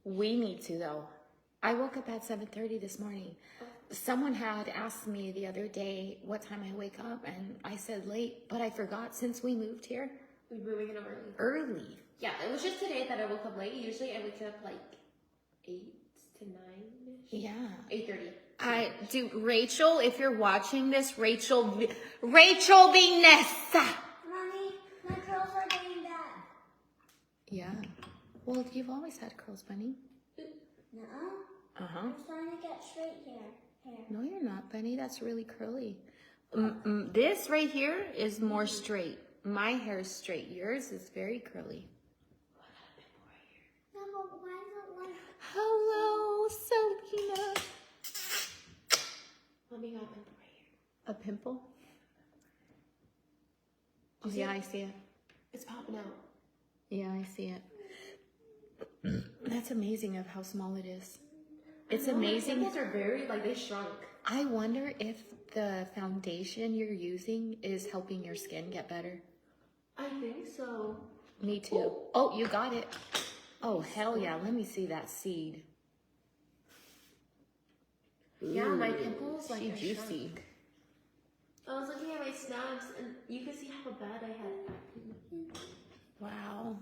We need to though. I woke up at 7:30 this morning. Someone had asked me the other day what time I wake up, and I said late, but I forgot since we moved here. We're waking up early. Early. Yeah, it was just today that I woke up late. Usually I wake up like 8 to 9-ish. Yeah. 8:30. Rachel, if you're watching this, Rachel Vanessa. Mommy, my curls are getting bad. Yeah. Well, you've always had curls, Bunny. No, Uh-huh. I'm starting to get straight hair. No, you're not, Bunny. That's really curly. This right here is more straight. My hair is straight. Yours is very curly. No, but why is it like... Hello, Selena. Mommy got a pimple right here. A pimple? Oh, You see yeah, it? I see it. It's popping out. Yeah, I see it. That's amazing of how small it is. It's No, my amazing. pimples are very, like, they shrunk. I wonder if the foundation you're using is helping your skin get better. I think so. Me too. Oh, you got it. Oh, hell yeah. Let me see that seed. Yeah, my Ooh, pimples, like, she are juicy. shrunk. I was looking at my snaps, and you can see how bad I had acne. Wow.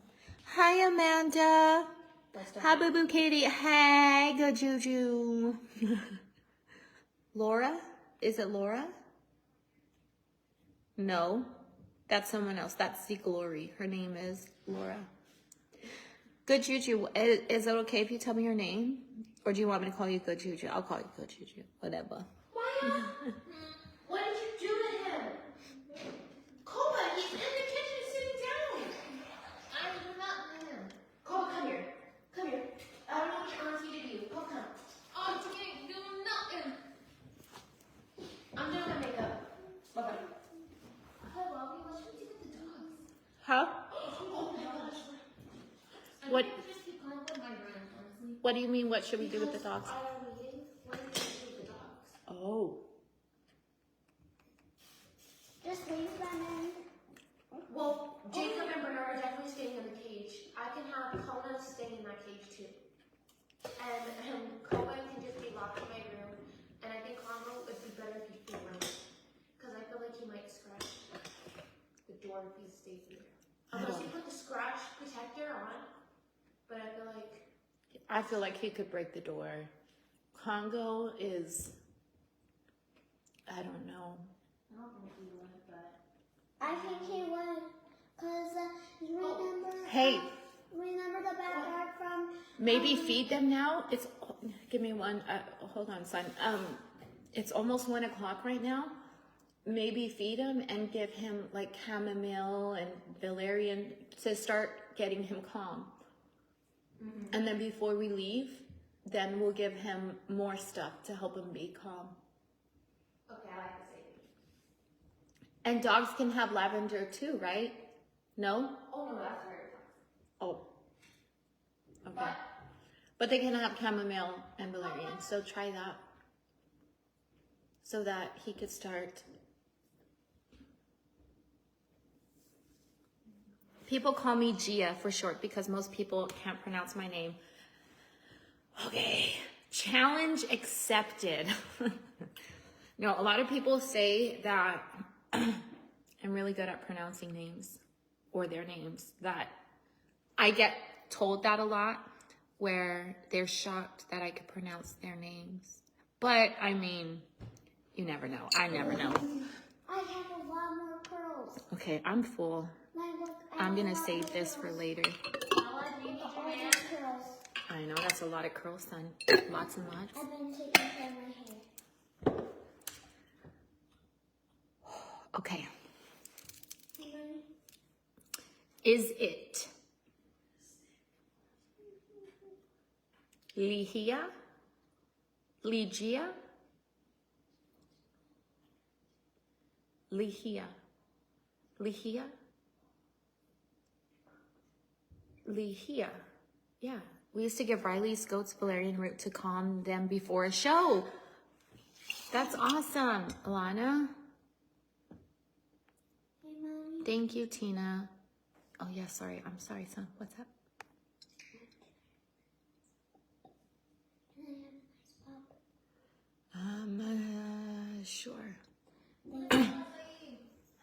Hi, Amanda. Hi, Boo Boo Kitty. Hey, good juju. Laura? Is it Laura? No, that's someone else. That's the Glory. Her name is Laura. Good juju. Is it okay if you tell me your name? Or do you want me to call you Good Juju? I'll call you Good Juju. Whatever. Maya! What did you do to him? Koba, he's in the kitchen sitting down. I did not do him. Koba, come here. Come here. I don't know what your auntie did to you. Koba, come. I didn't do nothing. I'm doing my makeup. Bye-bye. Hi, Bobby. What should we do with the dogs? Huh? Oh my gosh. What? I think we just keep going with my brand, honestly. What do you mean? What should we do with the dogs? I am leaving. What do we do with the dogs? Oh. Just leave them in. Well, Jacob and Bernard are definitely staying in the cage. I can have Kona stay in that cage too. And Kobe can just be locked in my room. And I think Congo would be better if he flew around. Because I feel like he might scratch the door if he stays there. Unless you put the scratch protector on. But I feel like he could break the door. Congo is, I don't know. I don't think he would, but I think he would. Because Hey. remember the backyard from... Maybe feed them now. Give me one. Hold on, son. It's almost 1 o'clock right now. Maybe feed him and give him like chamomile and valerian to start getting him calm. Mm-hmm. And then before we leave, then we'll give him more stuff to help him be calm. okay, I like the saving. And dogs can have lavender too, right? No? Oh no, that's very tough. Oh. Okay. But they can have chamomile and valerian, so try that. So that he could start. People call me Gia for short because most people can't pronounce my name. Okay, challenge accepted. No, a lot of people say that I'm really good at pronouncing names or their names. That I get told that a lot, where they're shocked that I could pronounce their names. But I mean, you never know. I never know. I have a lot more curls. Okay, I'm full. I'm gonna save this for later. All these curls. I know that's a lot of curls, son. Lots and lots. I've been taking care of my hair. Okay. Hey, Mommy. Is it Ligia? Ligia? Ligia? Ligia? Ligia. Yeah. We used to give Riley's goats valerian root to calm them before a show. That's awesome, Alana. Hey, Mommy. Thank you, Tina. Oh, yeah, sorry. I'm sorry, son. What's up?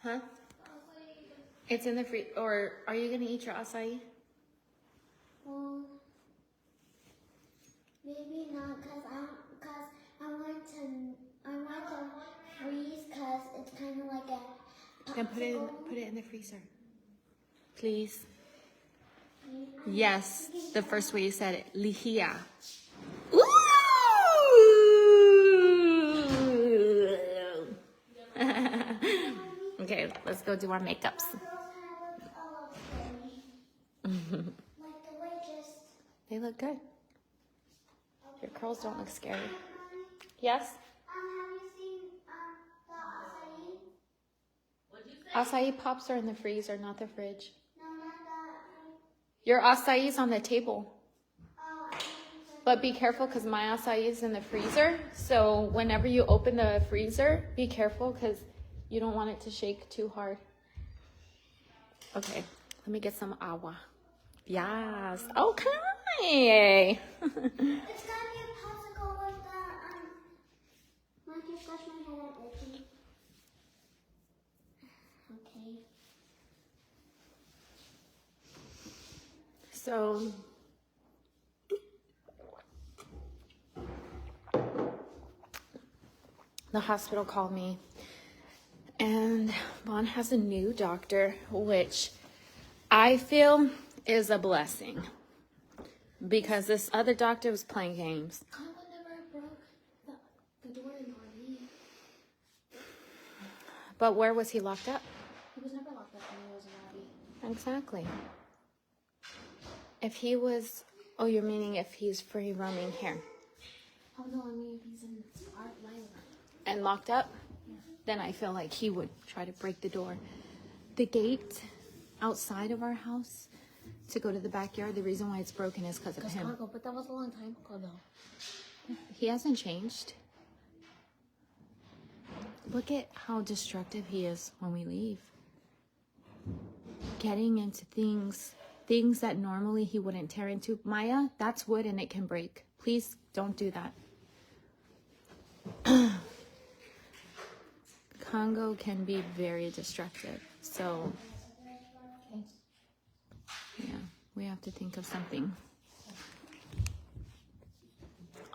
Huh? It's in the free. Or are you gonna eat your acai? Well, maybe not, cause I want to freeze, cause it's kind of like a. Then put popsicle. it in the freezer, please. Yes, the first way you said it, lihia. Ooh! Okay, let's go do our makeups. Like the way just. They look good. Your curls don't look scary. Yes? Have you seen the acai? Acai pops are in the freezer, not the fridge. No, not that. Your acai's on the table. Oh, I think But be careful because my acai is in the freezer. So whenever you open the freezer, be careful because you don't want it to shake too hard. Okay, let me get some agua. Yes. Okay. it's gonna be a popsicle with the Mike, you scratch my head out itchy. Okay. So the hospital called me and Vaughn has a new doctor, which I feel is a blessing because this other doctor was playing games. Congo never broke the door in RV. But where was he locked up? He was never locked up when he was in RV. Exactly. If he was, oh, you're meaning if he's free roaming here Oh no, I mean he's in our line. and locked up, then I feel like he would try to break the door. The gate outside of our house to go to the backyard, the reason why it's broken is because of him. Congo, but that was a long time ago though. He hasn't changed. Look at how destructive he is when we leave. Getting into things that normally he wouldn't tear into. Maya, that's wood and it can break. Please don't do that. Congo can be very destructive. So, yeah, we have to think of something.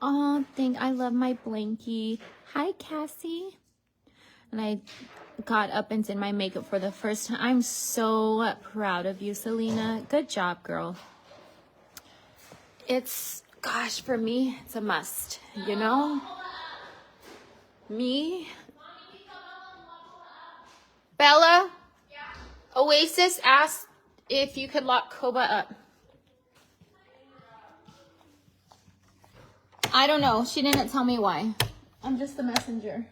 Oh, I love my blankie. Hi, Cassie. And I got up and did my makeup for the first time. I'm so proud of you, Selena. Good job, girl. It's, gosh, for me, it's a must, you know? Me? Bella? Oasis asked if you could lock Koba up. I don't know. She didn't tell me why. I'm just the messenger.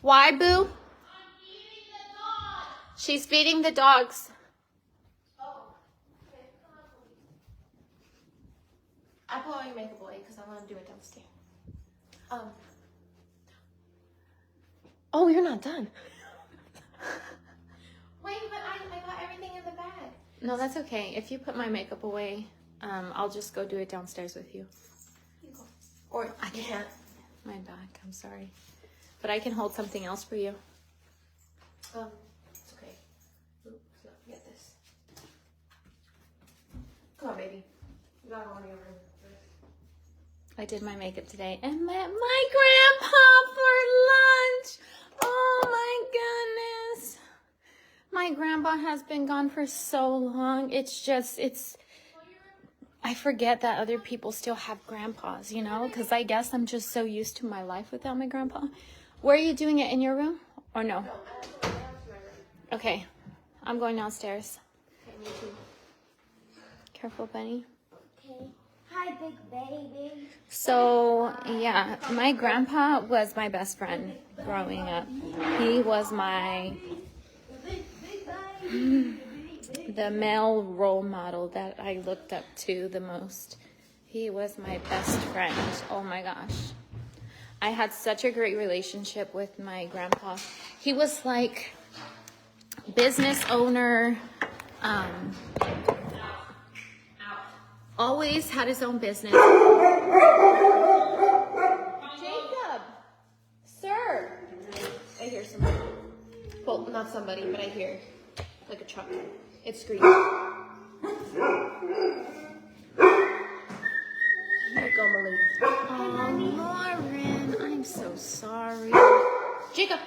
Why, Boo? She's feeding the dogs. I put my makeup away because I want to do it downstairs. Oh, you're not done. Wait, but I got everything in the bag. No, that's okay. If you put my makeup away, I'll just go do it downstairs with you. You go. Or I can't. My back, I'm sorry. But I can hold something else for you. It's okay. Oops, no, get this. Come on, baby. You gotta go in your room first. I did my makeup today and met my grandpa for lunch. Oh my goodness. My grandpa has been gone for so long. I forget that other people still have grandpas, you know, because I guess I'm just so used to my life without my grandpa. Where are you doing it, in your room or no? Okay, I'm going downstairs. Okay, me too. Careful, Bunny. Okay. Hi, big baby. So, yeah, my grandpa was my best friend growing up. He was the male role model that I looked up to the most. He was my best friend. Oh my gosh. I had such a great relationship with my grandpa. He was like business owner, always had his own business. Jacob, sir. I hear somebody. Not somebody, but I hear like a truck. It's screaming. Here you go, my lady. Oh, Lauren, I'm so sorry. Jacob.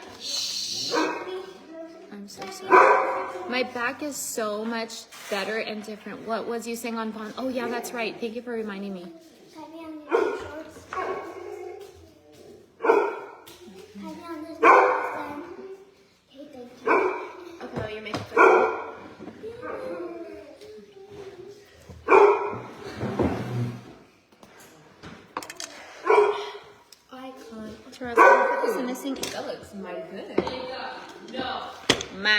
I'm so sorry. My back is so much better and different. What was you saying on Vaughn? Oh, yeah, that's right. Thank you for reminding me. Can we on these shorts? Can we on this shorts then? Okay, thank you. Okay, now you're making fun. I can't. Terrell, can I put this in the sink? That looks mighty good. Ma.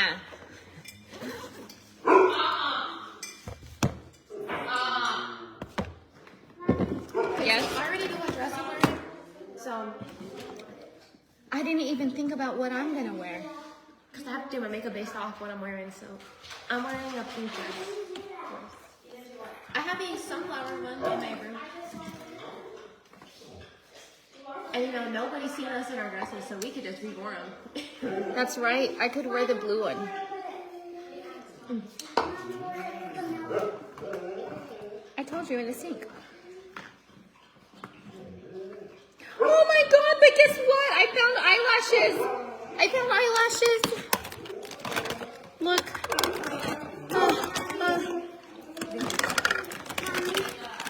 Yes? I already do my dress I'm wearing, so I didn't even think about what I'm gonna wear. because I have to do my makeup based off what I'm wearing, so I'm wearing a pink dress. I have a sunflower one in my room. And you know, nobody's seen us in our dresses, so we could just rewear them. That's right. I could wear the blue one. I told you in the sink. Oh my god, but guess what? I found eyelashes. Look.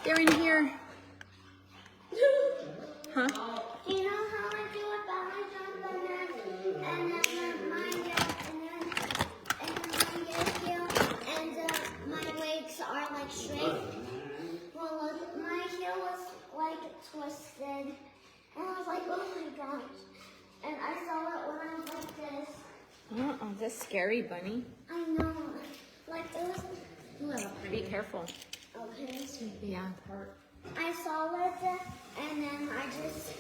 They're in here. Huh? Do you know how I do a ballet jump and then my heel and my legs are like straight? Well, look, my heel was like twisted, and I was like, oh my gosh! And I saw it when I was like this. This scary bunny. I know, like it was. Be careful. Okay. Yeah. I saw it, and then I just.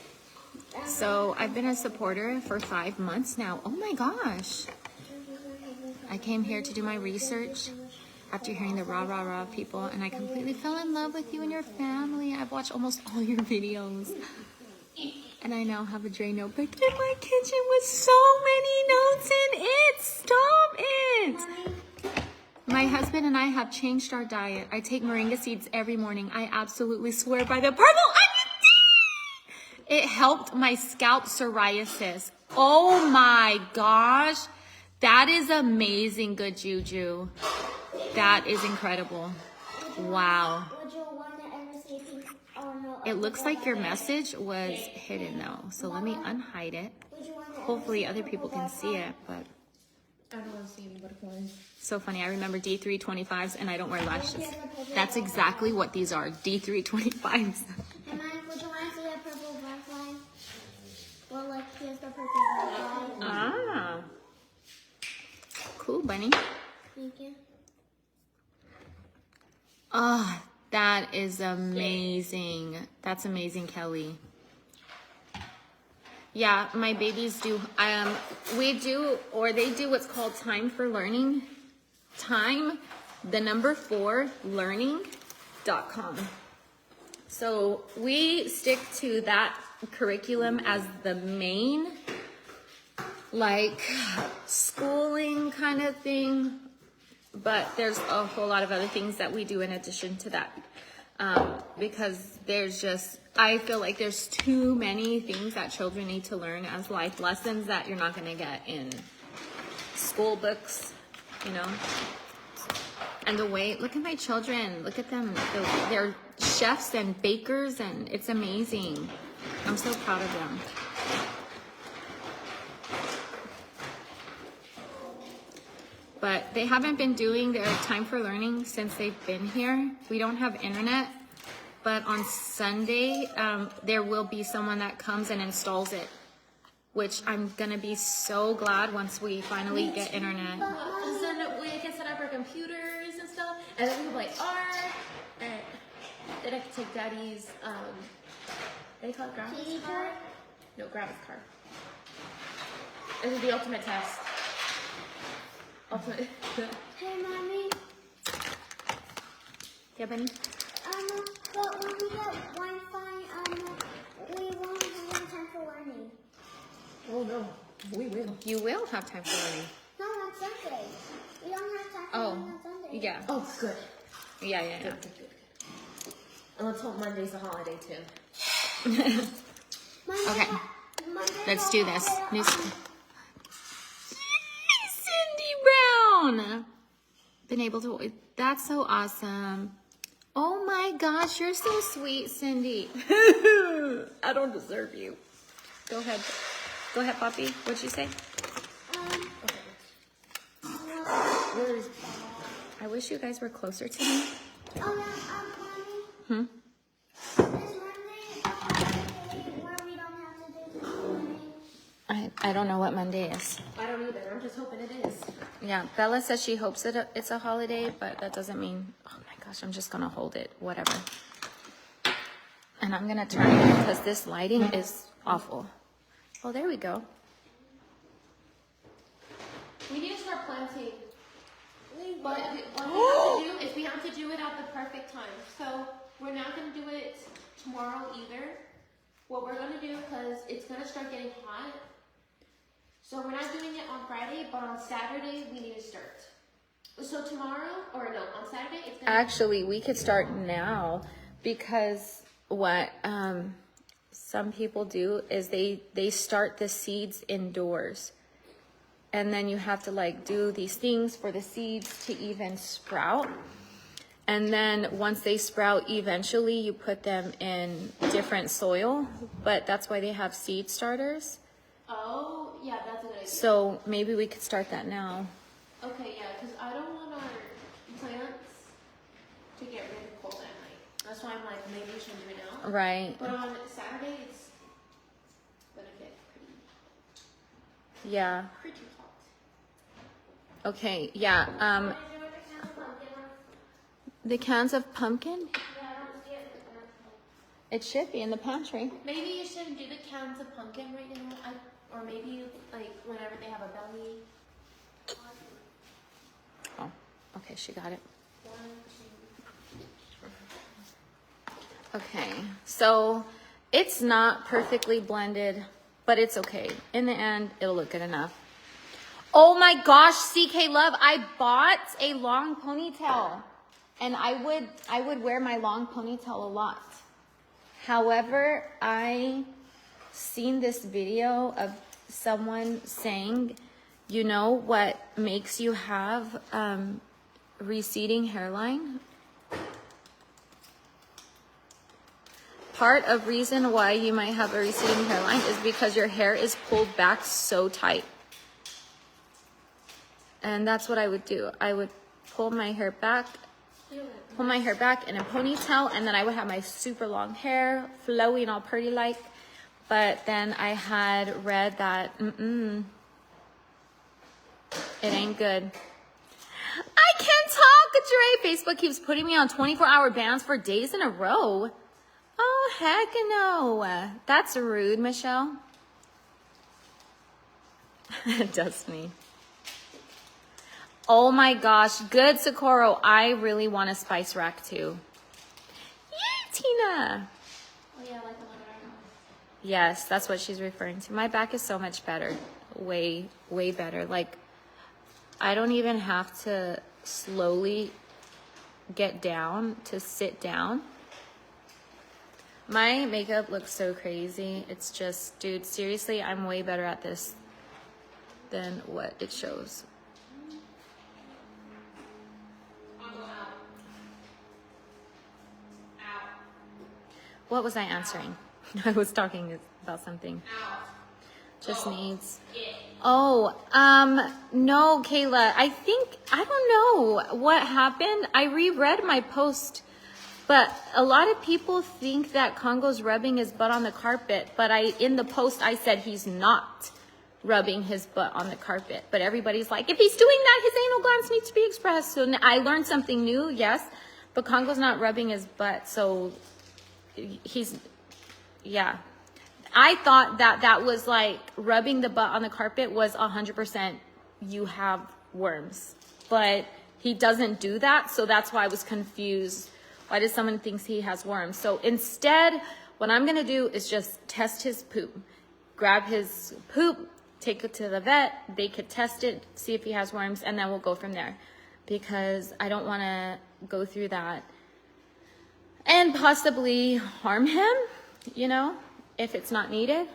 So I've been a supporter for 5 months now. Oh my gosh. I came here to do my research after hearing the rah rah rah people, and I completely fell in love with you and your family. I've watched almost all your videos. And I now have a Dre notebook in my kitchen with so many notes in it. Stop it. My husband and I have changed our diet. I take moringa seeds every morning. I absolutely swear by the purple onion tea. It helped my scalp psoriasis. Oh my gosh. That is amazing good juju. That is incredible. Wow. Would you want to ever see pink? Oh no. It looks like your message was hidden though. So let me unhide it. Would you want to Hopefully other people can see it, but I don't want to see any butterflies. so funny. I remember D325s and I don't wear lashes. That's exactly what these are. D325s. Hey, Mike, would you want to see a purple butterfly? Well, like, here's the purple butterfly. Ah. Cool, bunny. Thank you. Oh, that is amazing. That's amazing, Kelly. Yeah, my babies do. We do, or they do what's called Time for Learning. Time, the number 4, learning.com. So we stick to that curriculum as the main, like, schooling kind of thing. But there's a whole lot of other things that we do in addition to that. Because there's just, I feel like there's too many things that children need to learn as life lessons that you're not going to get in school books, you know. And the way, look at my children, look at them. They're chefs and bakers, and it's amazing. I'm so proud of them. But they haven't been doing their Time for Learning since they've been here. We don't have internet, but on Sunday, there will be someone that comes and installs it, which I'm gonna be so glad once we finally get internet. So we can set up our computers and stuff, and then we can play art, and then I can take Daddy's, what do you call it, grandma's car? No, grandma's car. This is the ultimate test. Ultimate. Hey, Mommy. Yeah, Benny? But when we get Wi-Fi, we won't have time for learning. Oh no, we will. You will have time for learning. No, Oh, on Sunday. yeah. Oh, good. Yeah. Good. And let's hope Monday's a holiday too. Okay. Let's do this. New Cindy Brown. Been able to. That's so awesome. Oh my gosh, you're so sweet, Cindy. I don't deserve you. Go ahead. Go ahead, Poppy. What'd you say? Where's I wish you guys were closer to me. Mommy, Hmm? is Monday a holiday where we don't have to do something? I don't know what Monday is. I don't either. I'm just hoping it is. Yeah, Bella says she hopes it's a holiday, but that doesn't mean, oh my gosh, I'm just gonna hold it, whatever. And I'm gonna turn it because this lighting is awful. Oh, there we go. We need to start planting. But what we have to do it at the perfect time. So we're not going to do it tomorrow either. What we're going to do, because it's going to start getting hot. So we're not doing it on Friday, but on Saturday we need to start. So tomorrow, or no, on Saturday it's going to... Actually, we could start now because what some people do is they start the seeds indoors. And then you have to like do these things for the seeds to even sprout. And then once they sprout, eventually you put them in different soil. But that's why they have seed starters. Oh, yeah, that's a good idea. So maybe we could start that now. Okay, yeah, because I don't want our plants to get really cold at night. That's why I'm like, maybe we should do it now. Right. But on Saturday, it's going to get Yeah. pretty hot. Okay. Yeah. The cans of pumpkin? It should be in the pantry. Maybe you shouldn't do the cans of pumpkin right now, or maybe like whenever they have a belly. Oh, okay. She got it. 1, 2. Okay, so it's not perfectly blended, but it's okay. In the end, it'll look good enough. Oh my gosh, CK Love, I bought a long ponytail, and I would wear my long ponytail a lot. However, I seen this video of someone saying, you know what makes you have receding hairline? Part of reason why you might have a receding hairline is because your hair is pulled back so tight. And that's what I would do. I would pull my hair back in a ponytail, and then I would have my super long hair flowing all pretty like. But then I had read that, it ain't good. I can't talk, Dre. Facebook keeps putting me on 24-hour bans for days in a row. Oh, heck no. That's rude, Michelle. Destiny. Oh my gosh. Good, Socorro. I really want a spice rack too. Yay, Tina. Oh yeah, like a little. Yes, that's what she's referring to. My back is so much better. Way, way better. Like, I don't even have to slowly get down to sit down. My makeup looks so crazy. It's just, dude, seriously, I'm way better at this than what it shows. What was I answering? I was talking about something. Just needs. Oh, no, Kayla. I don't know what happened. I reread my post, but a lot of people think that Congo's rubbing his butt on the carpet, but in the post I said he's not rubbing his butt on the carpet. But everybody's like, if he's doing that, his anal glands need to be expressed. So I learned something new, yes, but Congo's not rubbing his butt, so yeah. I thought that was like rubbing the butt on the carpet was 100% you have worms, but he doesn't do that. So that's why I was confused. Why does someone think he has worms? So instead, what I'm going to do is just test his poop, grab his poop, take it to the vet. They could test it, see if he has worms, and then we'll go from there. because I don't want to go through that and possibly harm him, you know, if it's not needed.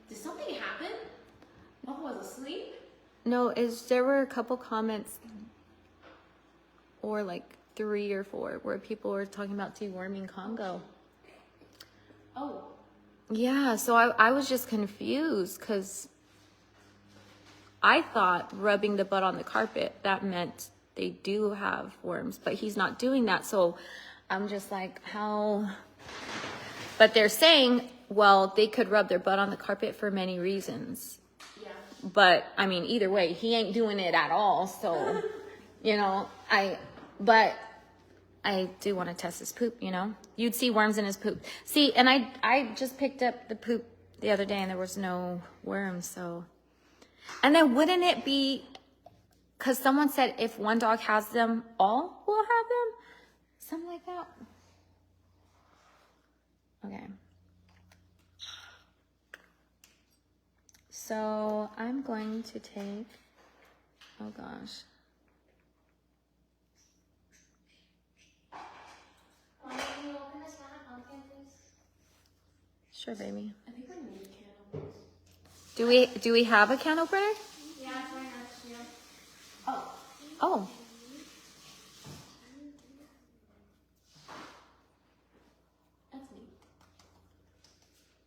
Did something happen? Mom was asleep? No, there were a couple comments, or like 3 or 4, where people were talking about deworming Congo. Oh. Yeah, so I was just confused because I thought rubbing the butt on the carpet, that meant they do have worms, but he's not doing that. So I'm just like, how? But they're saying, well, they could rub their butt on the carpet for many reasons. Yeah. But I mean, either way, he ain't doing it at all. So, you know, but I do want to test his poop, you know. You'd see worms in his poop. See, and I just picked up the poop the other day and there was no worms, so. And then wouldn't it be, because someone said if one dog has them, all will have them? Something like that. Okay. So I'm going to take, oh gosh. Can you open this can of pumpkin, please? Sure, baby. I think we need candles. Do we have a can opener? Yeah, it's right next to you. Oh. Oh. That's neat.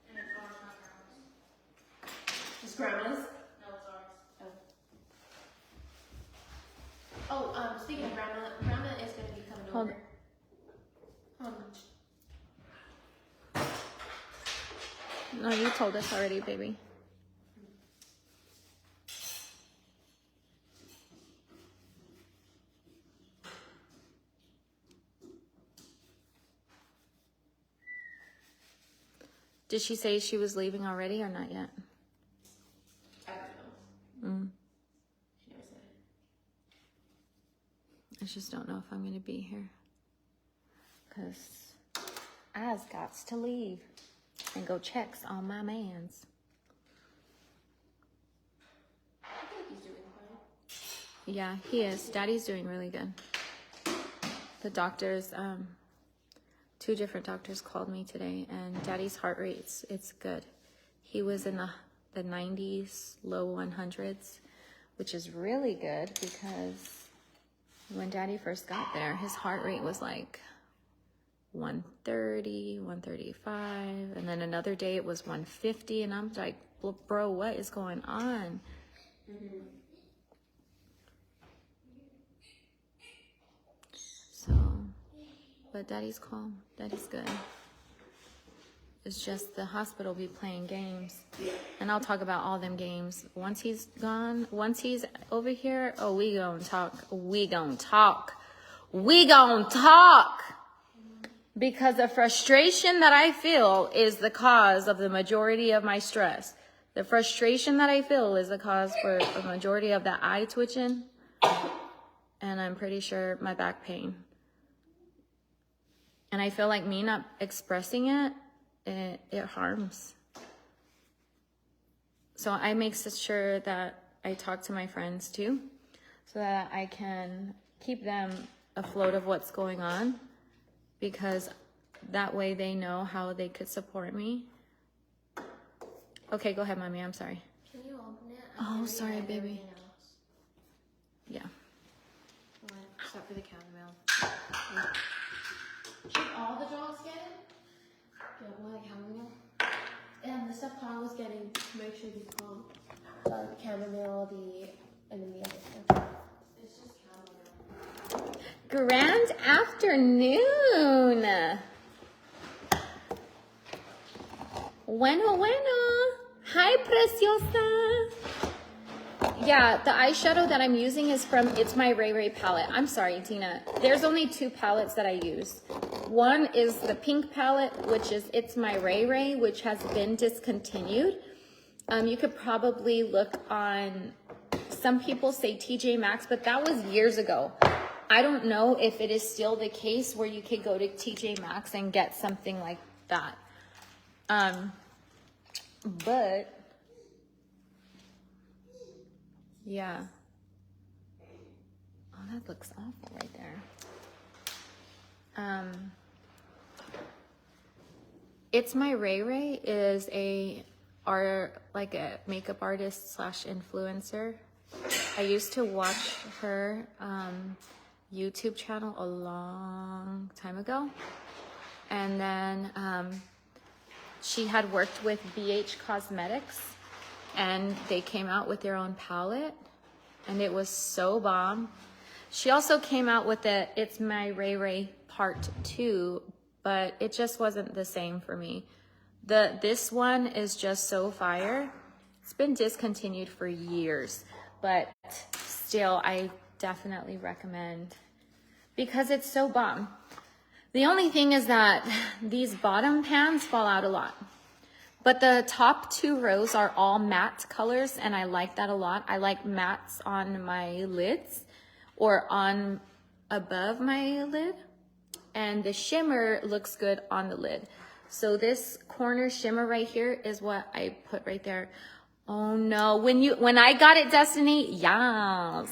And it's ours, not grandma's. It's grandma's? No, it's ours. Speaking of grandma is going to be coming Hold over. No, you told us already, baby. Did she say she was leaving already or not yet? I don't know. She never said it. I just don't know if I'm going to be here. Because I's got to leave and go checks on my mans. I think he's doing fine. Yeah, he is. Daddy's doing really good. The doctors, 2 different doctors called me today, and Daddy's heart rate, it's good. He was in the 90s, low 100s, which is really good because when Daddy first got there, his heart rate was like 130, 135, and then another day it was 150, and I'm like, bro, what is going on? So, but Daddy's calm. Daddy's good. It's just the hospital be playing games. And I'll talk about all them games. Once he's gone, once he's over here, oh, we gonna talk. We gonna talk. We gonna talk. Because the frustration that I feel is the cause of the majority of my stress. The frustration that I feel is the cause for a majority of that eye twitching. And I'm pretty sure my back pain. And I feel like me not expressing it harms. So I make sure that I talk to my friends too, so that I can keep them afloat of what's going on, because that way they know how they could support me. Okay, go ahead, Mommy, I'm sorry. Can you open it? Oh, sorry, baby. Yeah. Except for the chamomile. Should all the dogs get it? Get one chamomile. And the stuff Kyle was getting, make sure you calm. The chamomile, and then the other stuff. It's just chamomile. Grand afternoon. Bueno. Hi, preciosa. Yeah, the eyeshadow that I'm using is from It's My Ray Ray palette. I'm sorry, Tina. There's only 2 palettes that I use. One is the pink palette, which is It's My Ray Ray, which has been discontinued. You could probably look on, some people say TJ Maxx, but that was years ago. I don't know if it is still the case where you could go to TJ Maxx and get something like that. But yeah. that looks awful right there. It's My Ray Ray is a makeup artist / influencer. I used to watch her YouTube channel a long time ago. And then she had worked with BH Cosmetics and they came out with their own palette and it was so bomb. She also came out with the It's My Ray Ray Part 2, but it just wasn't the same for me. This one is just so fire. It's been discontinued for years, but still I definitely recommend because it's so bomb. The only thing is that these bottom pans fall out a lot. But the top 2 rows are all matte colors, and I like that a lot. I like mattes on my lids or on above my lid. And the shimmer looks good on the lid. So this corner shimmer right here is what I put right there. Oh no, when I got it, Destiny, yes.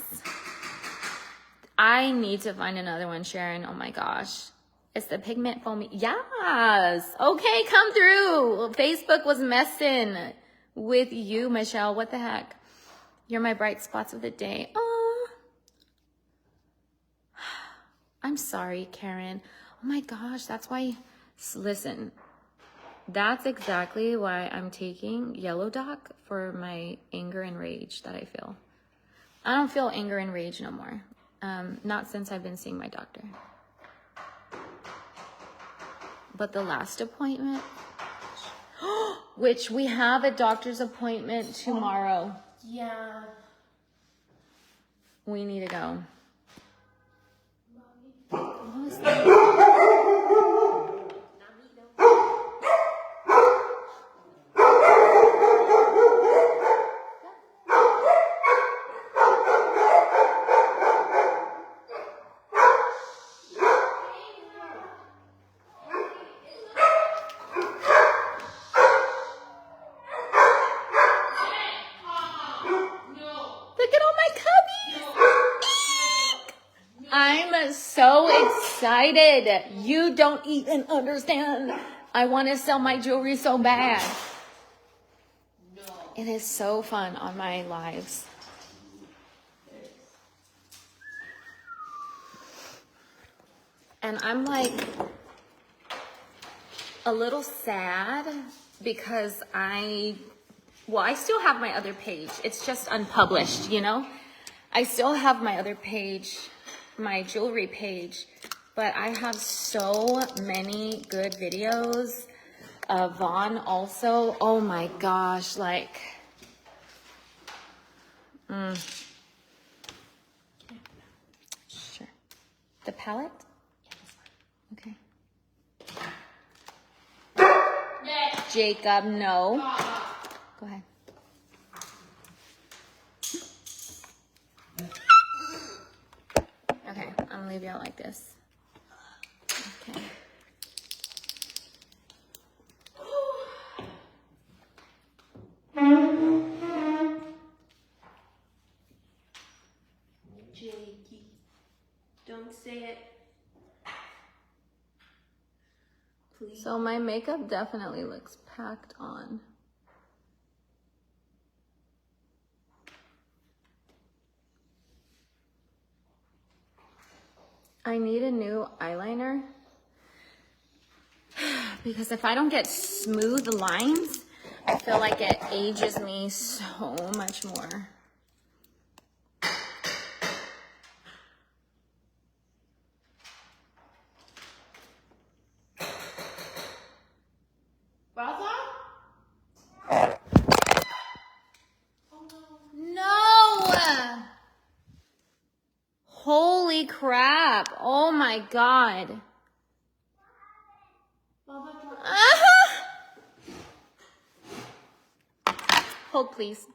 I need to find another one, Sharon. Oh my gosh. It's the pigment foamy. Yes. Okay, come through. Facebook was messing with you, Michelle. What the heck? You're my bright spots of the day. Oh. I'm sorry, Karen. Oh my gosh, that's why. Listen, that's exactly why I'm taking Yellow Doc for my anger and rage that I feel. I don't feel anger and rage no more. Not since I've been seeing my doctor. But the last appointment, which we have a doctor's appointment tomorrow. Yeah. We need to go. What was that? Look at all my cubbies. I'm so excited. You don't even understand. I want to sell my jewelry so bad. It is so fun on my lives. And I'm like a little sad because I still have my other page. It's just unpublished, you know? I still have my other page, my jewelry page, but I have so many good videos. Vaughn also, oh my gosh, like, sure. The palette? Okay. Jacob, no. Go ahead. Okay, I'm gonna leave you out like this. Okay. Jakey, don't say it. Please. So my makeup definitely looks packed on. I need a new eyeliner because if I don't get smooth lines, I feel like it ages me so much more. No! Holy crap. Oh my God. Hold, please.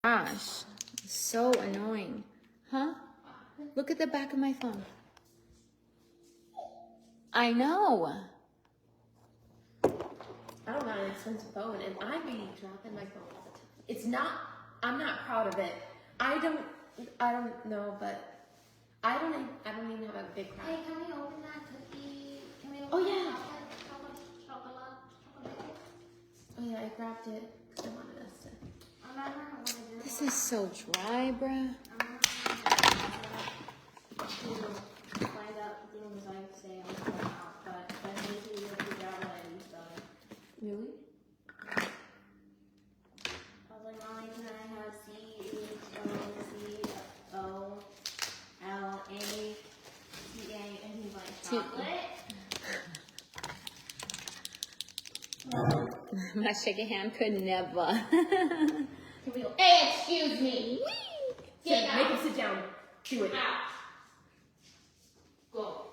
Gosh, so annoying. Huh? Look at the back of my phone. I know. I don't got an expensive phone, and I be dropping my phone all the time. It's not. I'm not proud of it. I don't know, but I don't even have a big Hey, crowd. can we open that cookie? Can we open Oh, yeah. chocolate? Oh yeah, I grabbed it because I wanted us to. Remember when I did This is so dry, bruh. find out things I say I'm going out, but I need to figure out what I use them. Really? I was like, Mommy, can I have CHOCOLA? And he's like, chocolate? My shaking hand could never. Can we go? Hey, excuse me. Sit, make him sit down. Do it. Out. Go.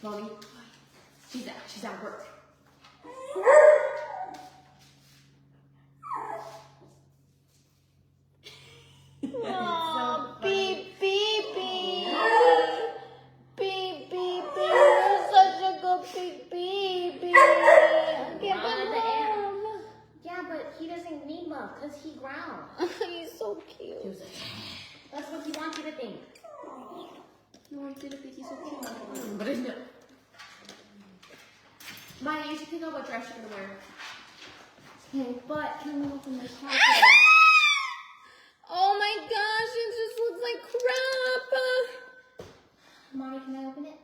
Mommy, she's at work. Oh, beep, beep, beep. Beep, beep, beep. You're such a good beep, beep, beep. Give him love. Yeah, but he doesn't need love because he growls. He's so cute. That's what he wants you to think. You want you to think he's so cute. But it's no. Maya, you should pick out what dress you're gonna wear. Okay, but can we open this chocolate? Oh my gosh, it just looks like crap. Mommy, can I open it?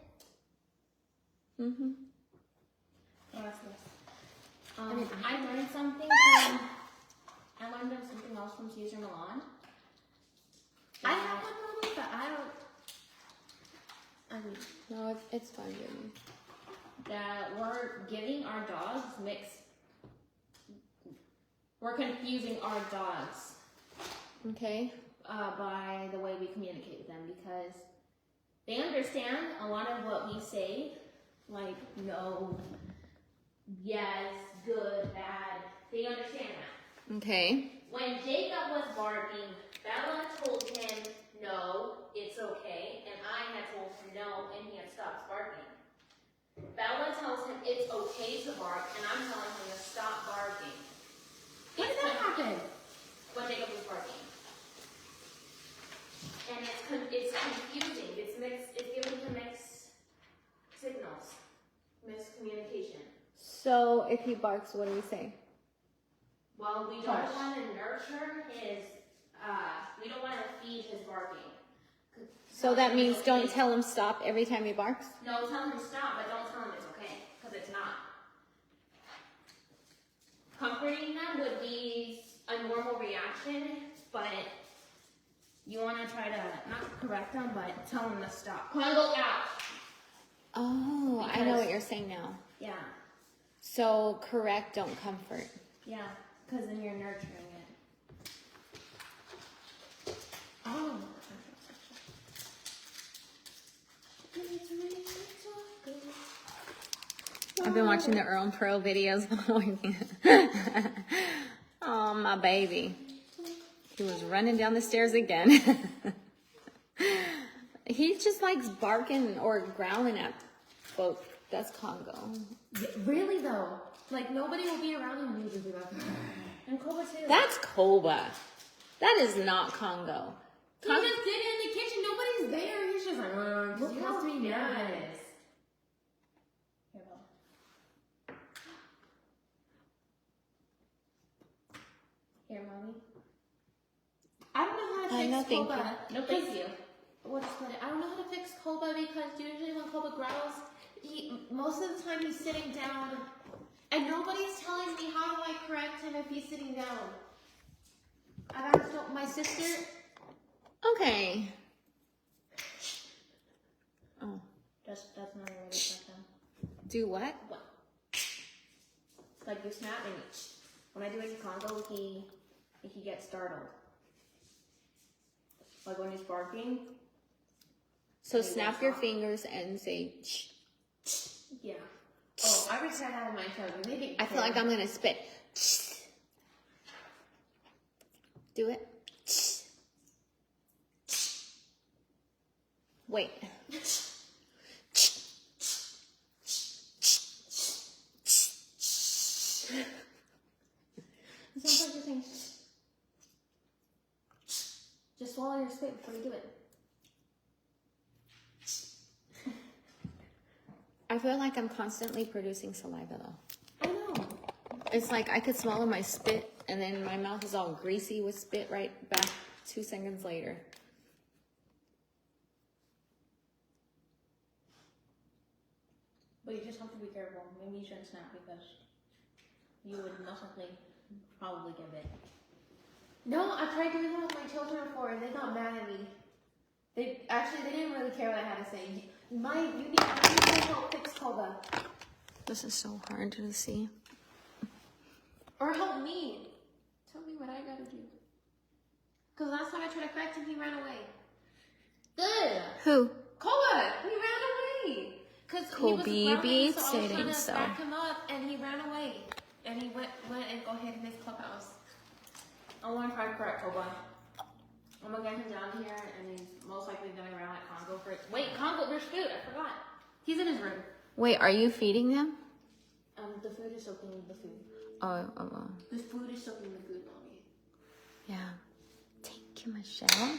Mm-hmm. Oh, that's nice. I learned something from. I learned something else from Caesar Milan. I have one Mommy, but I don't. I mean, No, it's fine, baby. That we're giving our dogs mixed. We're confusing our dogs Okay. by the way we communicate with them because they understand a lot of what we say, like no, yes, good, bad. They understand that. Okay. When Jacob was barking, Bella told him no, it's okay, and I had told him no, and he had stopped barking. Bella tells him it's okay to bark, and I'm telling him to stop barking. when did that happen? When Jacob was barking. And it's confusing. It's mixed. It's giving him mixed signals, miscommunication. So if he barks, what do we say? Well, we don't want to nurture his. We don't want to feed his barking. So that means don't tell him stop every time he barks? No, tell him stop, but don't tell him it's okay, because it's not. Comforting them would be a normal reaction, but you want to try to not correct them, but tell them to stop. Congo out. Oh, I know what you're saying now. Yeah, So correct, don't comfort. yeah, because then you're nurturing it. Oh. I've been watching the Earl and Pearl videos. Oh, my baby. He was running down the stairs again. He just likes barking or growling at folk. That's Congo. Yeah, really though, like nobody will be around him and he'll just be like. And Koba too. That's Koba. That is not Congo. He just did it in the kitchen. Nobody's there. He's just like, Look he how has to be mad. it is. Here, Bella. Here, Mommy. I don't know how to fix no, thank Koba. No, thank you. We'll just put it. I don't know how to fix Koba because usually when Koba growls, most of the time he's sitting down, and nobody's telling me how do I correct him if he's sitting down. I asked my sister. Okay. Oh. That's not a way to correct them. Do what? What? Like you snap and when I do it to Congo, he gets startled. Like when he's barking. So snap your fingers and say, shh. Yeah. Oh, I already tried that on my tongue. Maybe I feel like I'm gonna spit. Do it. Wait. It sounds like you're saying. Just swallow your spit before you do it. I feel like I'm constantly producing saliva though. I know. It's like I could swallow my spit and then my mouth is all greasy with spit right back 2 seconds later. But you just have to be careful. Maybe you shouldn't snap because you would most likely probably get bit. No, I tried doing that with my children before, and they got mad at me. They didn't really care what I had to say. You need to help fix Koba, This is so hard to see. or help me. Tell me what I gotta do. Cause last time I tried to correct him, he ran away. Good. Who? Koba, he ran away. Cause he was Kobe growling, beats so I was trying it, to so. back him up, and he ran away. And he went and go hid in his clubhouse. I want to try to correct Koba. I'm gonna get him down here, and he's most likely gonna run like Congo for it. Wait, Congo, there's food. I forgot. He's in his room. Wait, are you feeding them? The food is soaking the food. Oh. The food is soaking the food, mommy. Yeah. Thank you, Michelle.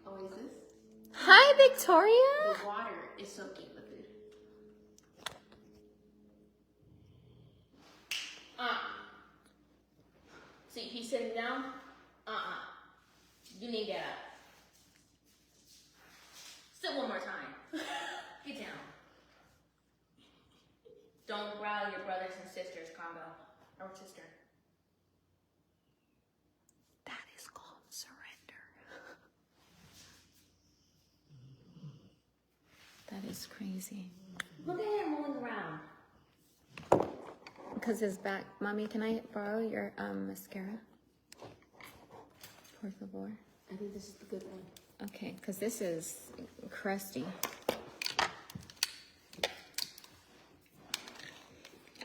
Oh, is this? Hi, Victoria. The water is soaking the food. See, he's sitting down. You need to get up. Sit one more time. Get down. Don't growl your brothers and sisters, Congo. Or sister. That is called surrender. That is crazy. Look at him rolling around. Because his back. Mommy, can I borrow your mascara? Por favor. I think this is the good one. Okay, because this is crusty.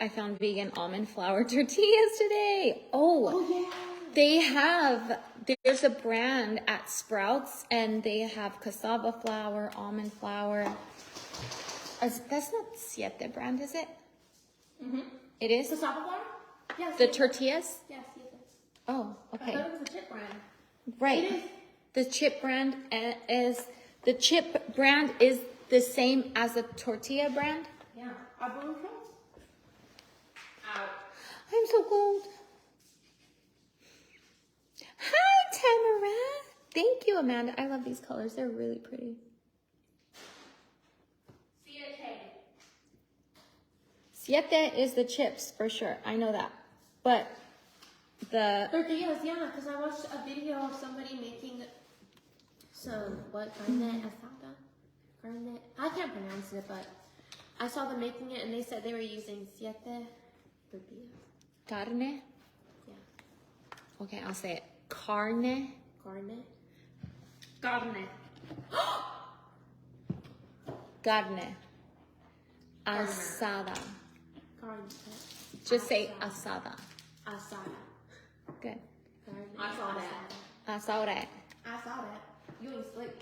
I found vegan almond flour tortillas today. Oh, yeah. There's a brand at Sprouts and they have cassava flour, almond flour. That's not Siete brand, is it? Mm-hmm. It is? Cassava flour? Yes. The tortillas? Yes, yes. Oh, I okay. thought it was a chip brand. Right. It is. The chip brand is the same as the tortilla brand. Yeah. I believe so. Ow. I'm so cold. Hi, Tamara. Thank you, Amanda. I love these colors. They're really pretty. Siete is the chips for sure. I know that. But the Tortillas, yeah, because I watched a video of somebody making some, carne asada? Carne, I can't pronounce it, but I saw them making it and they said they were using siete tortillas. carne. Yeah. Okay, I'll say it. Carne. Carne. Carne. Asada. Carne. Just say asada. Asada. Good. Carne. I saw that. Asada. I saw that. You ain't slick.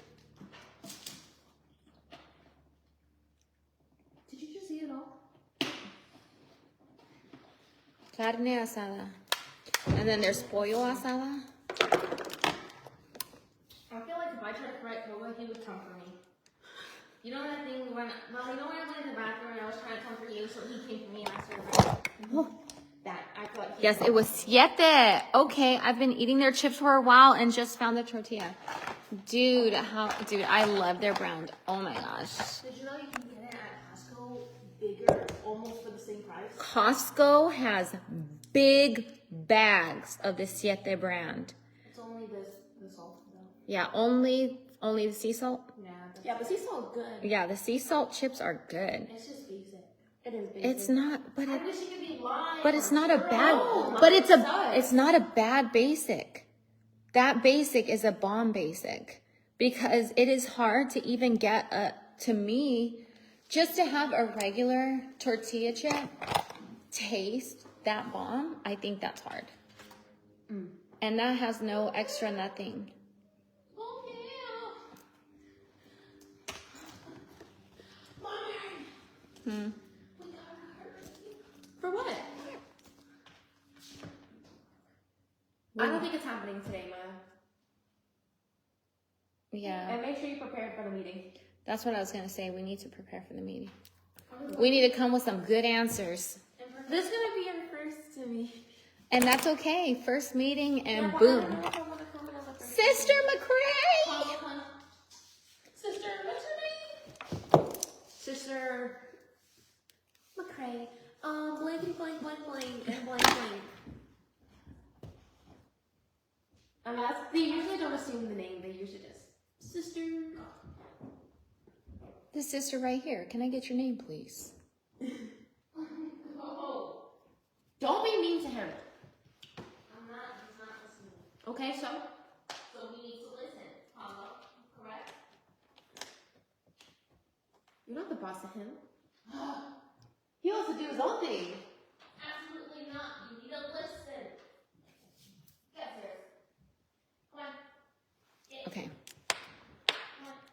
Did you just see it all? Carne asada. And then there's pollo asada. I feel like if I tried to correct Koba, he would come for me. You know that thing when, when I went in the bathroom and I was trying to come for you, so he came for me and I started that. I feel like he Yes, it was siete. Okay, I've been eating their chips for a while and just found the tortilla. Dude, I love their brand. Oh my gosh. Did you know you can get it at Costco bigger, almost for the same price? Costco has big bags of the Siete brand. It's only the salt though. Yeah, only the sea salt. Yeah, but sea salt good. Yeah, the sea salt chips are good. It's just basic. It is basic. It's not, but I wish it could be lime. but it's not a bad. No, But mine sucks. it's not a bad basic. That basic is a bomb basic because it is hard to even get to me. just to have a regular tortilla chip taste that bomb, I think that's hard. And that has no extra nothing. For what? I don't think it's happening today, Maya. Yeah, And make sure you prepare for the meeting. that's what I was gonna say. We need to prepare for the meeting. We need to come with some good answers. This is gonna be your first to me. And that's okay. First meeting and boom. Sister McCray! Sister, what's your name? Sister McCray. Blank and blank, blank, blank, and blank, blank. They usually don't assume the name. They usually just sister. This sister right here. Can I get your name, please? Oh. Don't be mean to him. I'm not. He's not listening. Okay, so we need to listen. Paulo, correct? You're not the boss of him. He wants to do his own thing. Absolutely not. You need to listen. Yes, sir. Come on. Okay.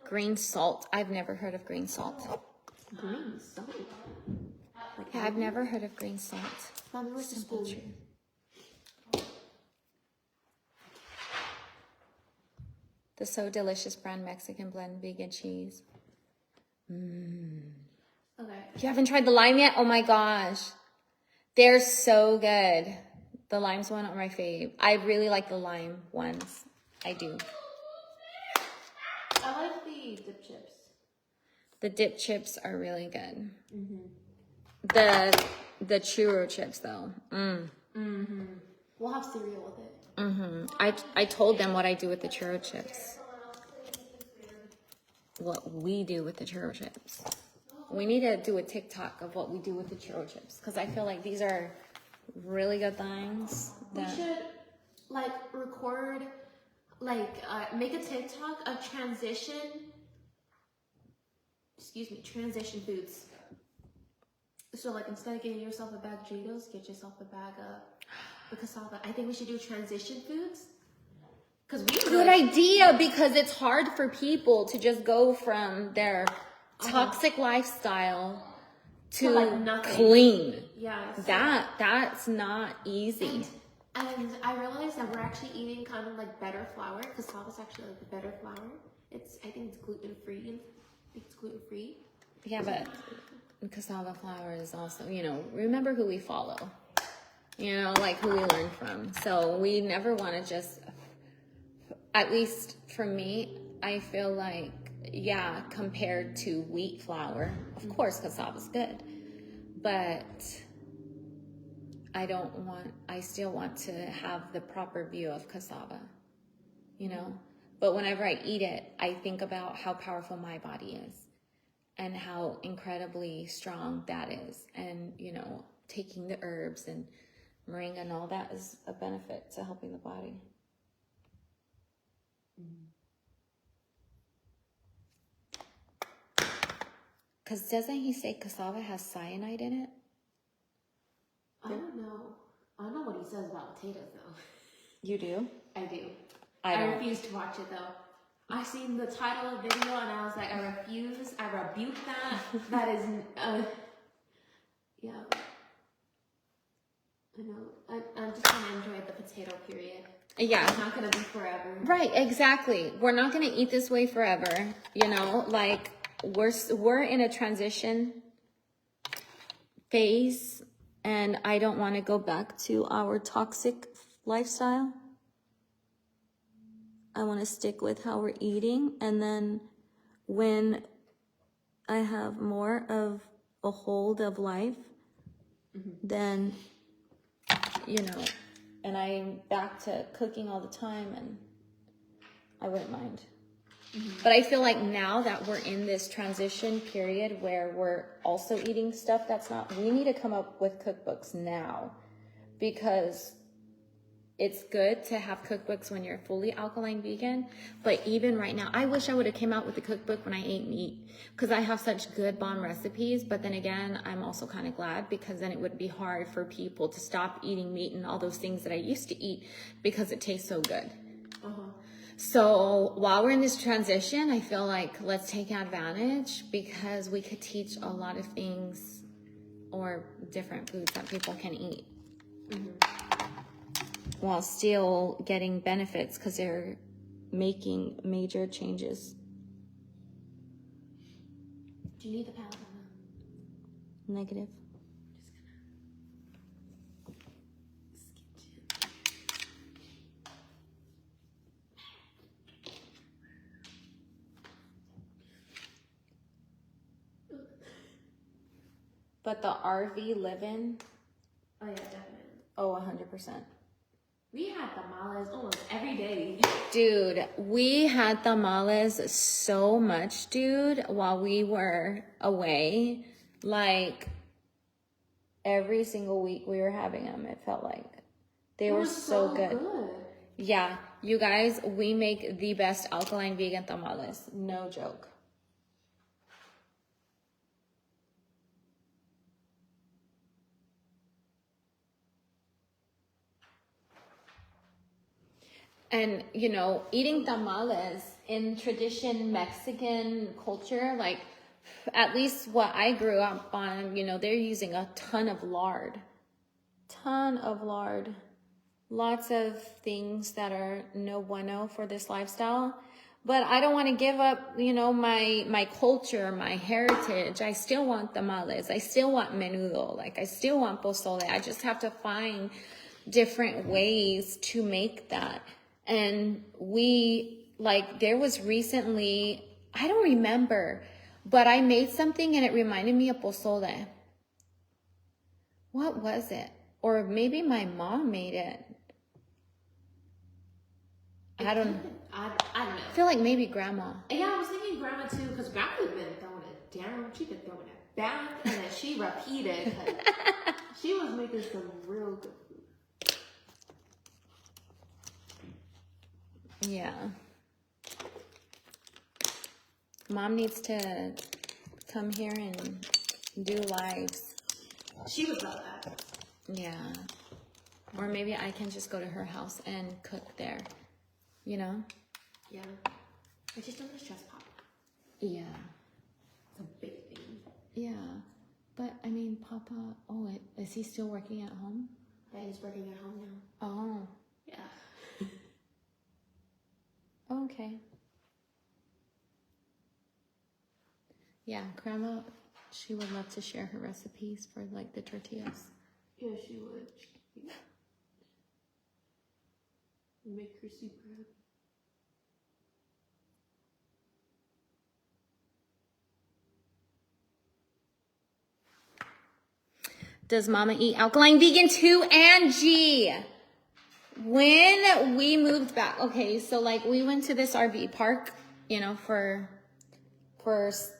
Green salt. I've never heard of green salt. Green salt. Yeah, I've never heard of green salt. Mommy, where's the spoon? The So Delicious brand Mexican blend vegan cheese. Okay. You haven't tried the lime yet? Oh my gosh. They're so good. The lime's one are my fave. I really like the lime ones. I do. I like the dip chips. The dip chips are really good. Mm-hmm. The churro chips though. Mm-hmm. We'll have cereal with it. I told them what I do with the churro chips. What we do with the churro chips. We need to do a TikTok of what we do with the churro chips because I feel like these are really good things. We should record, make a TikTok of transition foods. So instead of getting yourself a bag of Cheetos, get yourself a bag of the cassava. I think we should do transition foods. Good idea because it's hard for people to just go from their toxic lifestyle to nothing. clean. Yeah. That's not easy. And I realized that we're actually eating kind of better flour. Cassava is actually the better flour. I think it's gluten free. Yeah, but cassava flour is also, remember who we follow. Who we learn from. So we never want to just, at least for me, I feel like, compared to wheat flour, of course cassava is good. But I still want to have the proper view of cassava, But whenever I eat it, I think about how powerful my body is and how incredibly strong that is. And, taking the herbs and moringa and all that is a benefit to helping the body. Because doesn't he say cassava has cyanide in it? I don't know. I don't know what he says about potatoes though. You do? I do. I don't. refuse to watch it though. I seen the title of the video and I was like, I refuse. I rebuke that. That is, yeah. I know. I'm just gonna enjoy the potato period. Yeah. It's not gonna be forever. Right, exactly. We're not going to eat this way forever, we're in a transition phase and I don't want to go back to our toxic lifestyle. I want to stick with how we're eating, and then when I have more of a hold of life, then, and I'm back to cooking all the time, and I wouldn't mind. But I feel like now that we're in this transition period where we're also eating stuff we need to come up with cookbooks now, because it's good to have cookbooks when you're fully alkaline vegan. But even right now, I wish I would have came out with a cookbook when I ate meat, because I have such good bomb recipes. But then again, I'm also kind of glad, because then it would be hard for people to stop eating meat and all those things that I used to eat because it tastes so good. So while we're in this transition, I feel like let's take advantage, because we could teach a lot of things or different foods that people can eat. While still getting benefits, because they're making major changes. Do you need the palette? Negative. But the RV living, Oh yeah, definitely. oh, 100%. We had tamales almost every day. Dude, we had tamales so much, dude, while we were away. Like, every single week we were having them, it felt like. They were so good. Yeah, you guys, we make the best alkaline vegan tamales. No joke. And, you know, eating tamales in tradition Mexican culture, like, at least what I grew up on, you know, they're using a ton of lard. Lots of things that are no bueno for this lifestyle. But I don't want to give up, you know, my culture, my heritage. I still want tamales. I still want menudo. Like, I still want pozole. I just have to find different ways to make that. And there was recently, I don't remember, but I made something and it reminded me of pozole. What was it? Or maybe my mom made it. I don't know. I don't know. I feel like maybe grandma. Yeah, I was thinking grandma too, because grandma had been throwing it down. She'd been throwing it back, and then she repeated. She was making some real good food. Yeah. Mom needs to come here and do lives. She would love that. Yeah. Or maybe I can just go to her house and cook there. You know? Yeah. I just don't want to stress Papa. Yeah. It's a big thing. Yeah. But, I mean, Papa, is he still working at home? Yeah, he's working at home now. Oh. Yeah. Okay. Yeah, Grandma, she would love to share her recipes for, like, the tortillas. Yeah, she would. Make her super happy. Does Mama eat alkaline vegan too, Angie? When we moved back, okay, so like we went to this RV park, you know, for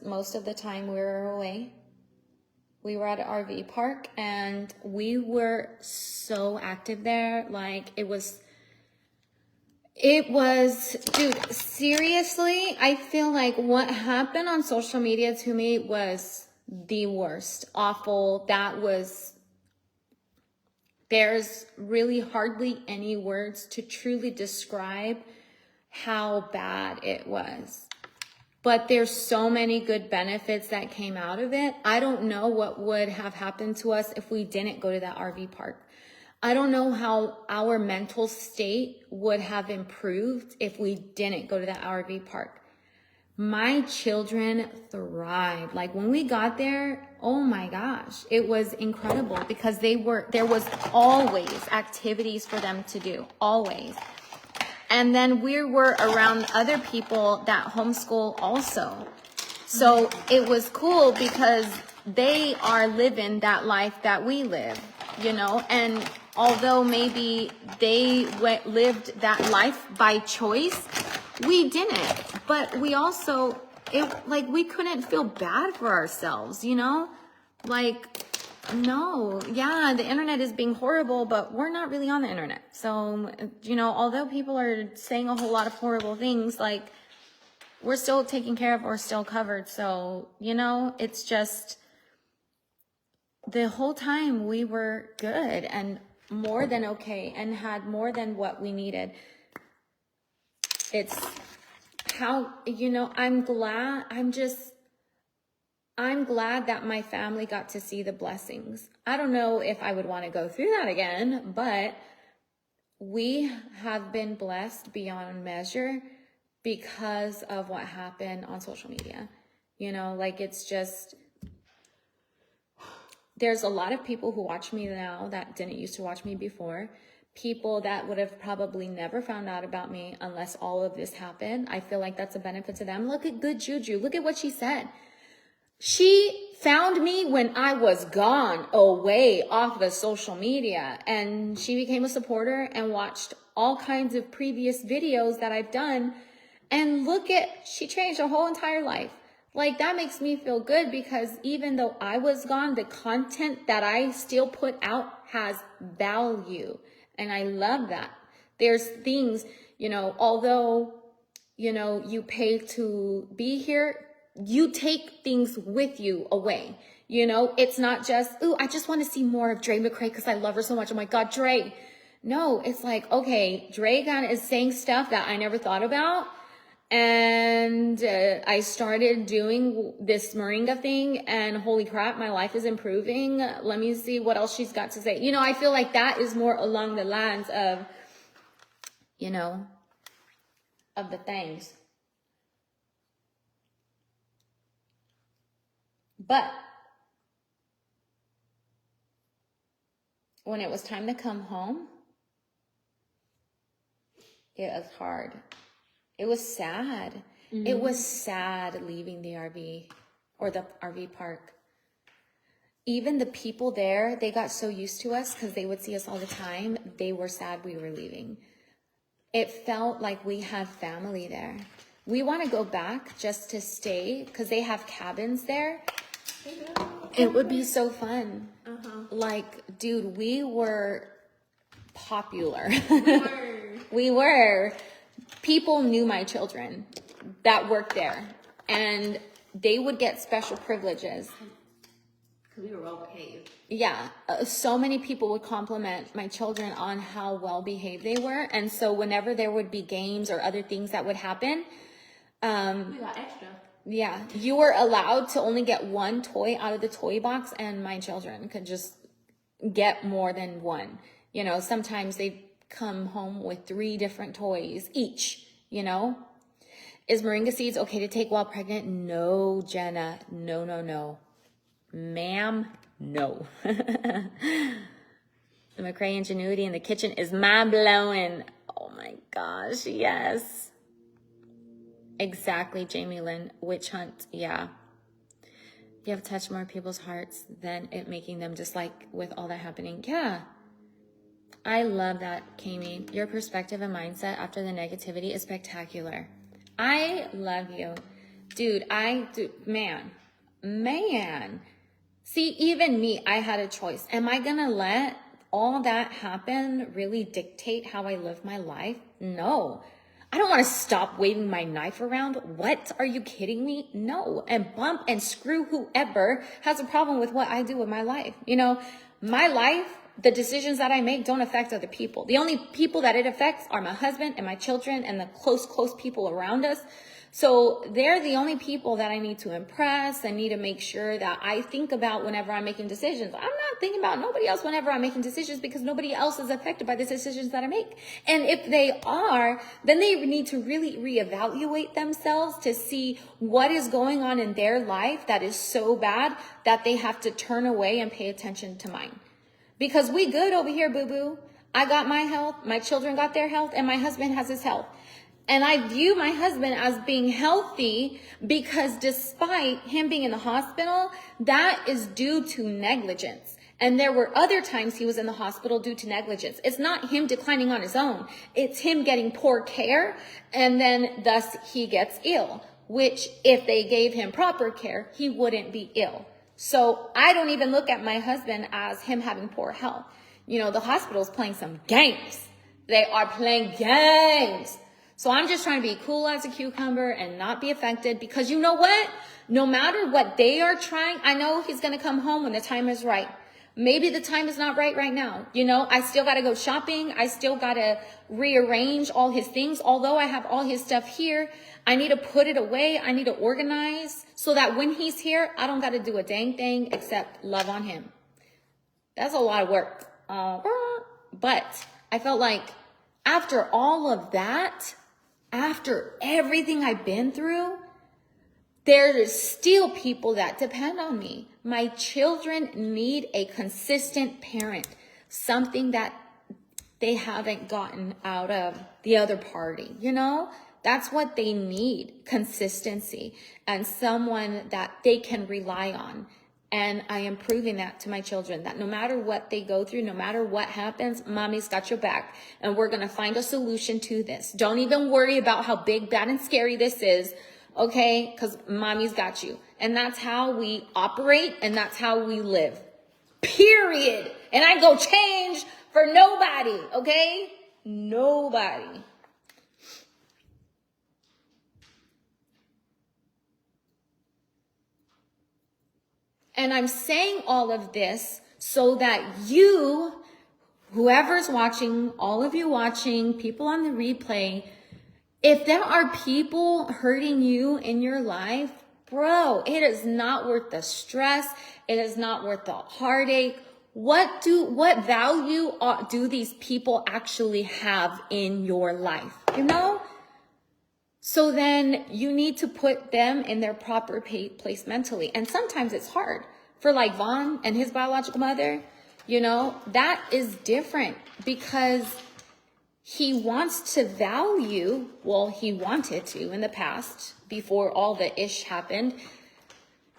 most of the time we were away. We were at an RV park and we were so active there. Like it was, dude, seriously, I feel like what happened on social media to me was the worst, awful. There's really hardly any words to truly describe how bad it was. But there's so many good benefits that came out of it. I don't know what would have happened to us if we didn't go to that RV park. I don't know how our mental state would have improved if we didn't go to that RV park. My children thrived. Like when we got there, oh my gosh, it was incredible because there was always activities for them to do, always. And then we were around other people that homeschool also. So it was cool because they are living that life that we live, you know, and although maybe they lived that life by choice, we didn't. But we also, we couldn't feel bad for ourselves, you know? Like, No, yeah, the internet is being horrible, but we're not really on the internet. So, although people are saying a whole lot of horrible things, like, we're still taken care of, we're still covered. So, it's just, the whole time we were good and more than okay and had more than what we needed. It's how, I'm glad that my family got to see the blessings. I don't know if I would want to go through that again, but we have been blessed beyond measure because of what happened on social media. It's just, there's a lot of people who watch me now that didn't used to watch me before. People that would have probably never found out about me unless all of this happened. I feel like that's a benefit to them. Look at Good Juju. Look at what she said. She found me when I was gone away off the social media, and she became a supporter and watched all kinds of previous videos that I've done. And she changed her whole entire life. Like, that makes me feel good because even though I was gone, the content that I still put out has value. And I love that. There's things, although, you pay to be here, you take things with you away. It's not just, I just want to see more of Dre McCray because I love her so much. Oh my God, Dre. No, it's like, okay, Dre kind of is saying stuff that I never thought about. And I started doing this Moringa thing, and holy crap, my life is improving. Let me see what else she's got to say. I feel like that is more along the lines of, of the things. But when it was time to come home, it was hard. It was sad. Mm-hmm. It was sad leaving the RV or the RV park. Even the people there, they got so used to us because they would see us all the time. They were sad we were leaving. It felt like we had family there. We want to go back just to stay because they have cabins there. It would be so fun. Like, dude, we were popular. We were. People knew my children that worked there, and they would get special privileges. Because we were well behaved. Yeah, so many people would compliment my children on how well behaved they were, and so whenever there would be games or other things that would happen, we got extra. Yeah, you were allowed to only get one toy out of the toy box, and my children could just get more than one. Sometimes they'd come home with 3 different toys each, Is moringa seeds okay to take while pregnant? No, Jenna. No. Ma'am, no. The McCray ingenuity in the kitchen is mind-blowing. Oh my gosh, yes. Exactly, Jamie Lynn. Witch hunt, yeah. You have touched more people's hearts than it making them dislike with all that happening. Yeah. I love that, Kami. Your perspective and mindset after the negativity is spectacular. I love you. Dude, man. See, even me, I had a choice. Am I gonna let all that happen really dictate how I live my life? No. I don't want to stop waving my knife around. What? Are you kidding me? No. And bump and screw whoever has a problem with what I do with my life. My life, the decisions that I make don't affect other people. The only people that it affects are my husband and my children and the close people around us. So they're the only people that I need to impress. I need to make sure that I think about whenever I'm making decisions. I'm not thinking about nobody else whenever I'm making decisions because nobody else is affected by the decisions that I make. And if they are, then they need to really reevaluate themselves to see what is going on in their life that is so bad that they have to turn away and pay attention to mine. Because we good over here, boo-boo. I got my health, my children got their health, and my husband has his health. And I view my husband as being healthy because despite him being in the hospital, that is due to negligence. And there were other times he was in the hospital due to negligence. It's not him declining on his own. It's him getting poor care, and then thus he gets ill, which if they gave him proper care, he wouldn't be ill. So I don't even look at my husband as him having poor health. You know, the hospital's playing some games. They are playing games. So I'm just trying to be cool as a cucumber and not be affected, because you know what? No matter what they are trying, I know he's going to come home when the time is right. Maybe the time is not right now. You know, I still got to go shopping. I still got to rearrange all his things. Although I have all his stuff here, I need to put it away. I need to organize so that when he's here, I don't got to do a dang thing except love on him. That's a lot of work. But I felt like after all of that, after everything I've been through, there is still people that depend on me. My children need a consistent parent, something that they haven't gotten out of the other party, you know? That's what they need, consistency, and someone that they can rely on. And I am proving that to my children, that no matter what they go through, no matter what happens, mommy's got your back. And we're going to find a solution to this. Don't even worry about how big, bad, and scary this is, okay? Because mommy's got you. And that's how we operate, and that's how we live. Period. And I go change for nobody, okay? Nobody. And I'm saying all of this so that you, whoever's watching, all of you watching, people on the replay, if there are people hurting you in your life, bro, it is not worth the stress. It is not worth the heartache. What value do these people actually have in your life? You know? So then you need to put them in their proper place mentally. And sometimes it's hard. For like Vaughn and his biological mother, you know, that is different because he wants to value, well, he wanted to in the past, before all the ish happened,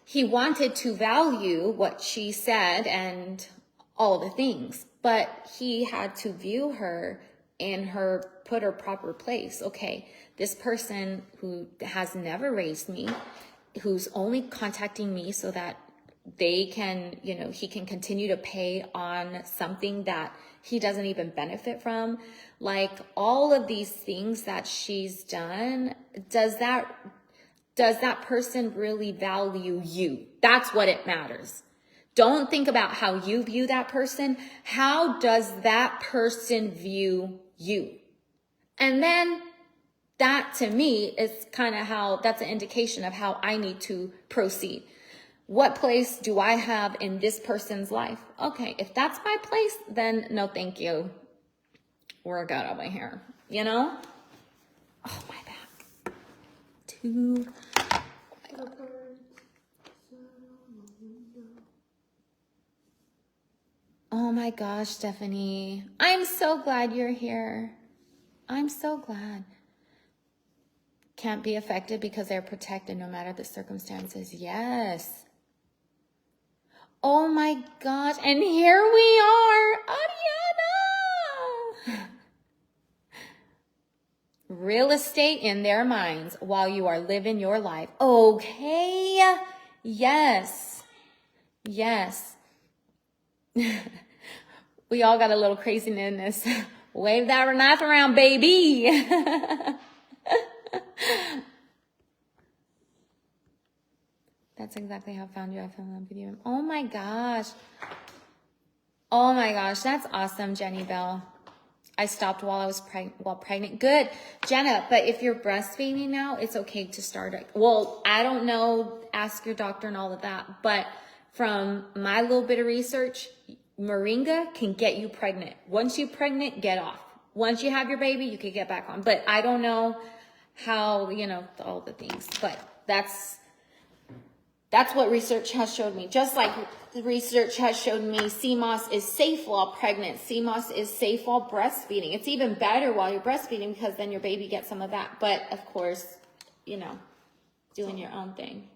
he wanted to value what she said and all the things, but he had to view her in her, put her proper place. Okay, this person who has never raised me, who's only contacting me so that they can, you know, he can continue to pay on something that he doesn't even benefit from. Like all of these things that she's done, does that person really value you? That's what it matters. Don't think about how you view that person. How does that person view you? And then that to me is kind of how, that's an indication of how I need to proceed. What place do I have in this person's life? Okay, if that's my place, then no thank you. We're good over here, you know? Oh, my back. Oh my gosh, Stephanie. I'm so glad you're here. I'm so glad. Can't be affected because they're protected no matter the circumstances. Yes. Oh my gosh. And here we are. Ariana. Real estate in their minds while you are living your life. Okay. Yes. Yes. We all got a little craziness. Wave that knife around, baby. That's exactly how I found you. I fell in love with you. Oh my gosh. Oh my gosh. That's awesome, Jenny Bell. I stopped while I was pregnant. Good, Jenna. But if you're breastfeeding now, it's okay to start it. Well, I don't know. Ask your doctor and all of that. But from my little bit of research, moringa can get you pregnant. Once you're pregnant, get off. Once you have your baby, you can get back on. But I don't know how, you know, all the things. But that's what research has showed me. Just like the research has showed me CMOS is safe while pregnant. CMOS is safe while breastfeeding. It's even better while you're breastfeeding because then your baby gets some of that. But of course, you know, doing your own thing.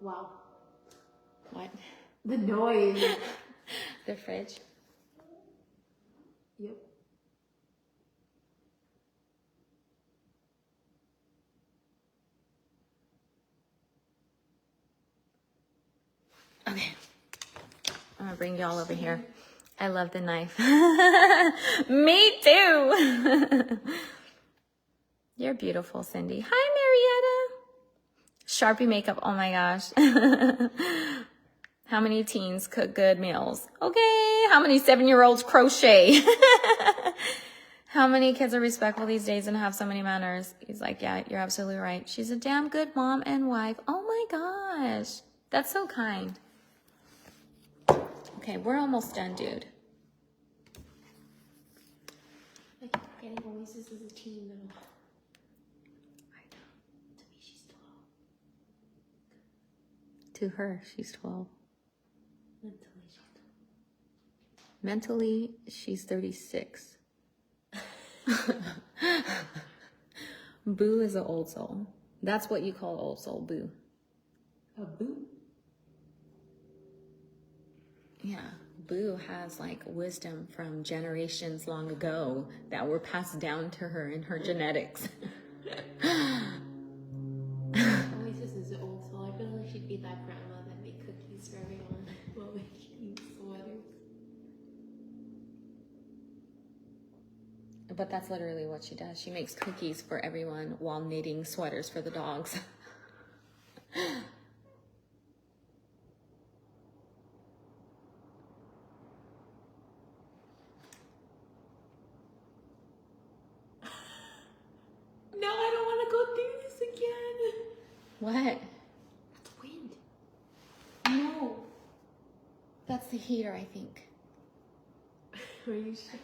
Wow. What? The noise. The fridge. Yep. Okay. I'm gonna bring y'all over here. I love the knife. Me too. You're beautiful, Cindy. Hi, Marietta. Sharpie makeup. Oh my gosh. How many teens cook good meals? Okay. How many 7-year-olds crochet? How many kids are respectful these days and have so many manners? He's like, yeah, you're absolutely right. She's a damn good mom and wife. Oh my gosh. That's so kind. Okay, we're almost done, dude. I keep forgetting Oasis is a teen though. I know. To me, she's 12. To her, she's 12. Mentally, Mentally, she's she's 12. 36. Boo is an old soul. That's what you call old soul, boo. A boo? Yeah, Boo has like wisdom from generations long ago that were passed down to her in her genetics. Oasis is an old soul. I feel like she'd be that grandma that made cookies for everyone while making sweaters. But that's literally what she does. She makes cookies for everyone while knitting sweaters for the dogs. No, I don't want to go through this again. What? That's wind. No. That's the heater, I think. Are you sure?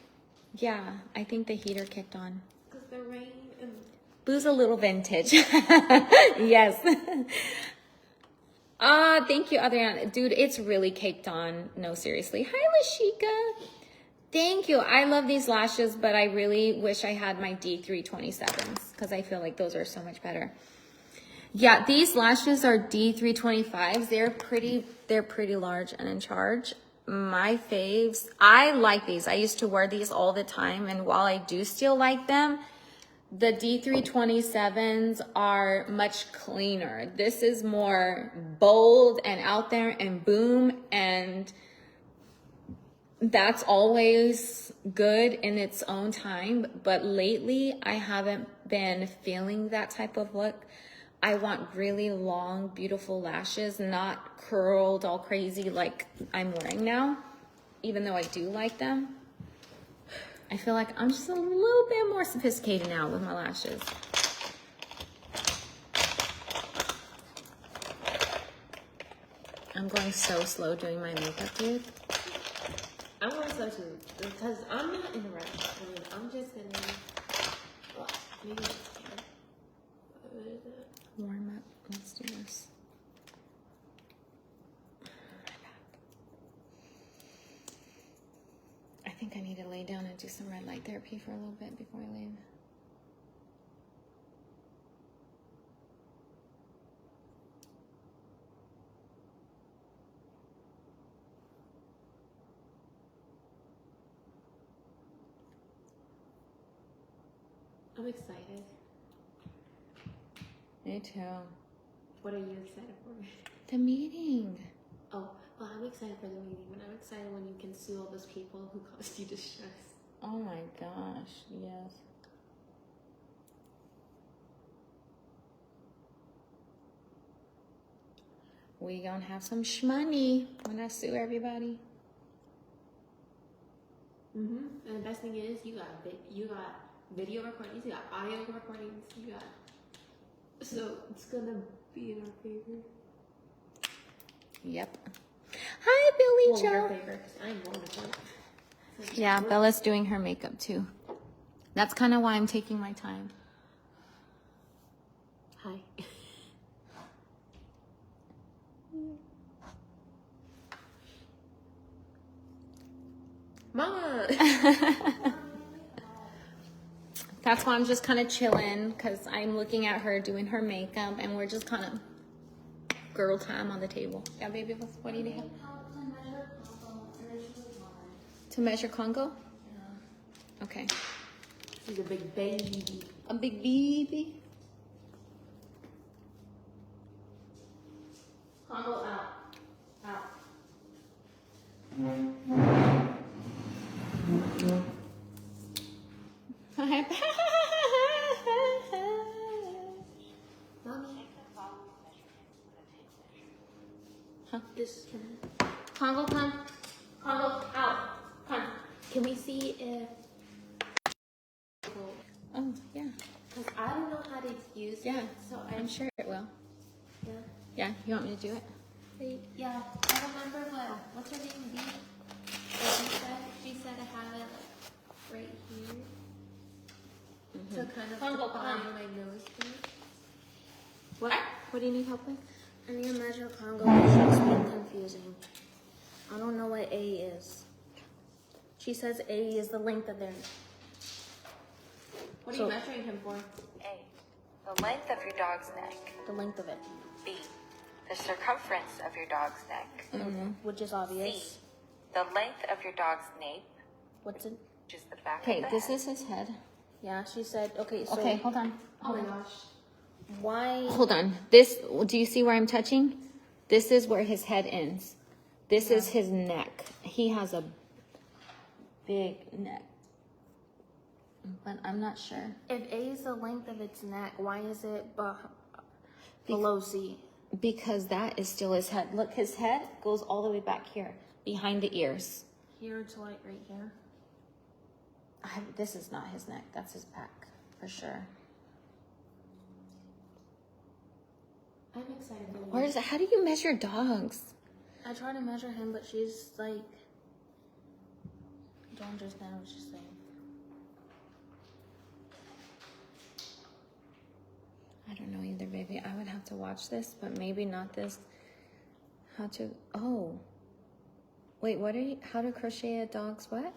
Yeah, I think the heater kicked on. Because the rain and... Boo's a little vintage. Yes. Thank you, Adriana. Dude, it's really caked on. No, seriously. Hi, Lashika. Thank you. I love these lashes, but I really wish I had my D327s because I feel like those are so much better. Yeah, these lashes are D325s. They're pretty large and in charge. My faves, I like these. I used to wear these all the time, and while I do still like them, the D327s are much cleaner. This is more bold and out there and boom, and that's always good in its own time. But lately, I haven't been feeling that type of look. I want really long, beautiful lashes, not curled all crazy like I'm wearing now, even though I do like them. I feel like I'm just a little bit more sophisticated now with my lashes. I'm going so slow doing my makeup, dude. I'm going to too, because I'm not in a rush. I mean, I'm just gonna... Well, maybe... What is it? Warm up. Let's do this. I think I need to lay down and do some red light therapy for a little bit before I leave. I'm excited. Me too. What are you excited for? The meeting. Oh, well, I'm excited for the meeting, but I'm excited when you can sue all those people who caused you distress. Oh my gosh, yes. We gonna have some shmoney when I sue everybody. Mm-hmm. And the best thing is, you got video recordings, you got audio recordings, you got... So, it's gonna be in our favor. Yep. Hi, Billy Well, in our Joe. favor, because I'm going to court. Yeah, Bella's doing her makeup too. That's kind of why I'm taking my time. Hi. Mama! That's why I'm just kind of chilling, because I'm looking at her doing her makeup, and we're just kind of girl time on the table. Yeah, baby, what do you have? To measure Congo? Okay. He's a big baby. A big baby. Congo out. Out. Mommy. Huh? This can. Congo, come. Congo out. Come. Can we see if? Oh yeah, Because I don't know how to use yeah. it. So I'm sure it will. Yeah. Yeah. You want me to do it? Yeah. I remember what's her name? Dee? She said I have it like right here. So kind of Congo, behind come. my nose thing. What? What do you need help with? I need to measure Congo, but she's being confusing. I don't know what A is. She says A is the length of their. What are So- you measuring him for? A. The length of your dog's neck. The length of it, B. The circumference of your dog's neck. which is C. obvious. The length of your dog's nape, What's it? which is the back Okay, of the this head. is his head. Yeah, she said. Okay, so Okay, hold on. Oh my gosh. why? Hold on. This. Do you see where I'm touching? This is where his head ends. This is his neck. He has a big neck, but I'm not sure. If A is the length of its neck, why is it below C? Because that is still his head. Look, his head goes all the way back here, behind the ears. Here to like right here. This is not his neck. That's his back, for sure. I'm excited. Where's? How do you measure dogs? I try to measure him, but she's like, I don't understand what she's saying. I don't know either, baby. I would have to watch this, but maybe not this. How to? Oh, wait. What are you? How to crochet a dog's what?